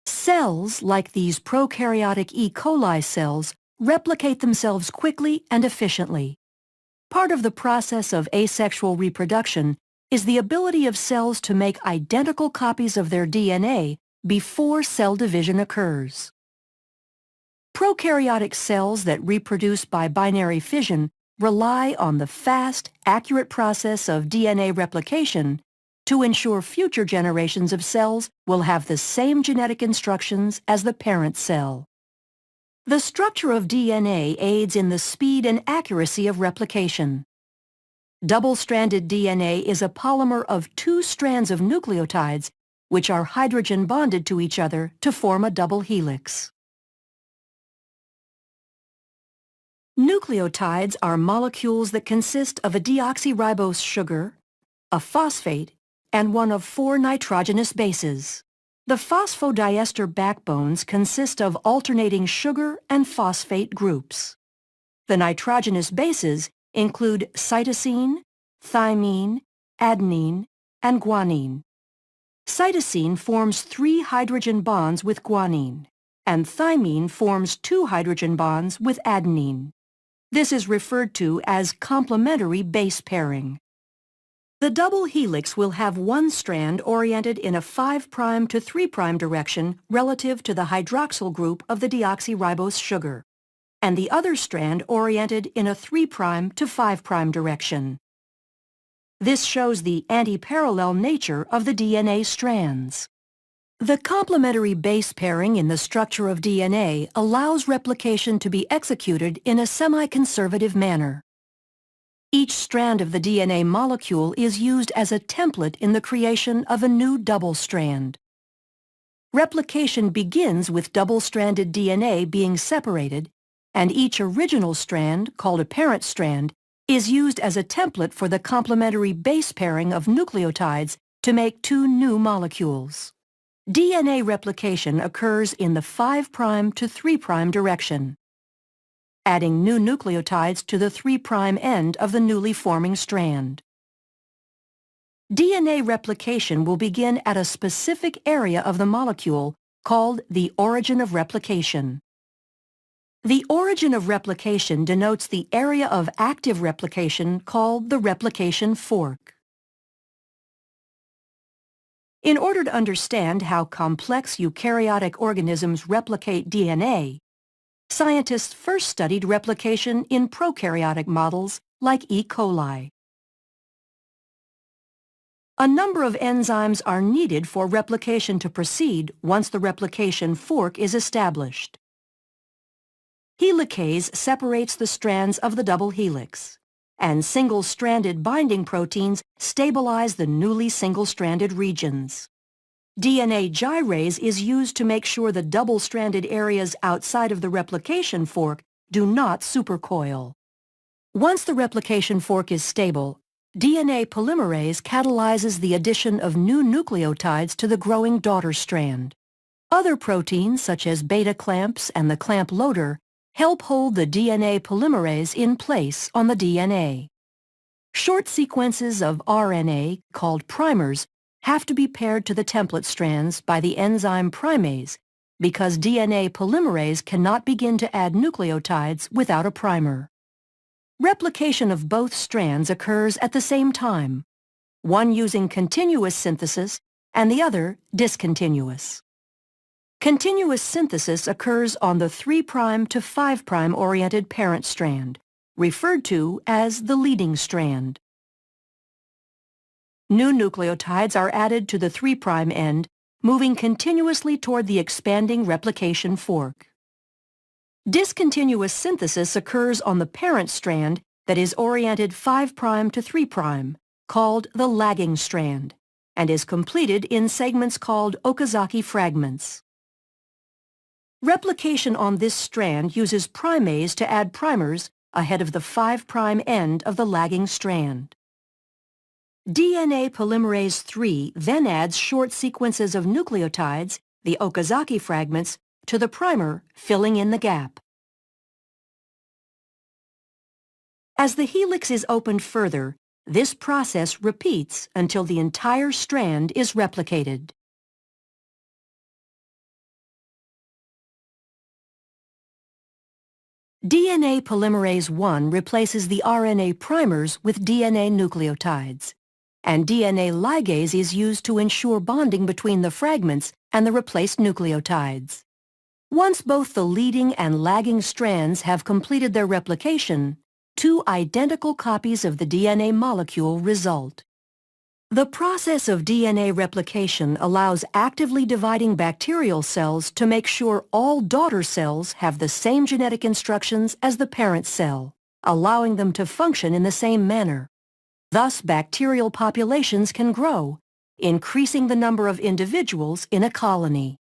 Cells, like these prokaryotic E. coli cells, replicate themselves quickly and efficiently. Part of the process of asexual reproduction is the ability of cells to make identical copies of their DNA before cell division occurs. Prokaryotic cells that reproduce by binary fission rely on the fast, accurate process of DNA replication to ensure future generations of cells will have the same genetic instructions as the parent cell. The structure of DNA aids in the speed and accuracy of replication. Double-stranded DNA is a polymer of two strands of nucleotides which are hydrogen bonded to each other to form a double helix. Nucleotides are molecules that consist of a deoxyribose sugar, a phosphate, and one of 4 nitrogenous bases. The phosphodiester backbones consist of alternating sugar and phosphate groups. The nitrogenous bases include cytosine, thymine, adenine, and guanine. Cytosine forms 3 hydrogen bonds with guanine, and thymine forms 2 hydrogen bonds with adenine. This is referred to as complementary base pairing. The double helix will have one strand oriented in a 5' to 3' direction relative to the hydroxyl group of the deoxyribose sugar, and the other strand oriented in a 3' to 5' direction. This shows the anti-parallel nature of the DNA strands. The complementary base pairing in the structure of DNA allows replication to be executed in a semi-conservative manner. Each strand of the DNA molecule is used as a template in the creation of a new double strand. Replication begins with double-stranded DNA being separated, and each original strand, called a parent strand, is used as a template for the complementary base pairing of nucleotides to make 2 new molecules. DNA replication occurs in the 5' to 3' direction, adding new nucleotides to the 3' end of the newly forming strand. DNA replication will begin at a specific area of the molecule called the origin of replication. The origin of replication denotes the area of active replication called the replication fork. In order to understand how complex eukaryotic organisms replicate DNA, scientists first studied replication in prokaryotic models like E. coli. A number of enzymes are needed for replication to proceed once the replication fork is established. Helicase separates the strands of the double helix, and single-stranded binding proteins stabilize the newly single-stranded regions. DNA gyrase is used to make sure the double-stranded areas outside of the replication fork do not supercoil. Once the replication fork is stable, DNA polymerase catalyzes the addition of new nucleotides to the growing daughter strand. Other proteins, such as beta clamps and the clamp loader, help hold the DNA polymerase in place on the DNA. Short sequences of RNA, called primers, have to be paired to the template strands by the enzyme primase because DNA polymerase cannot begin to add nucleotides without a primer. Replication of both strands occurs at the same time, one using continuous synthesis and the other discontinuous. Continuous synthesis occurs on the 3' to 5' oriented parent strand, referred to as the leading strand. New nucleotides are added to the 3' end, moving continuously toward the expanding replication fork. Discontinuous synthesis occurs on the parent strand that is oriented 5' to 3', called the lagging strand, and is completed in segments called Okazaki fragments. Replication on this strand uses primase to add primers ahead of the 5' end of the lagging strand. DNA polymerase III then adds short sequences of nucleotides, the Okazaki fragments, to the primer, filling in the gap. As the helix is opened further, this process repeats until the entire strand is replicated. DNA polymerase I replaces the RNA primers with DNA nucleotides, and DNA ligase is used to ensure bonding between the fragments and the replaced nucleotides. Once both the leading and lagging strands have completed their replication, two identical copies of the DNA molecule result. The process of DNA replication allows actively dividing bacterial cells to make sure all daughter cells have the same genetic instructions as the parent cell, allowing them to function in the same manner. Thus, bacterial populations can grow, increasing the number of individuals in a colony.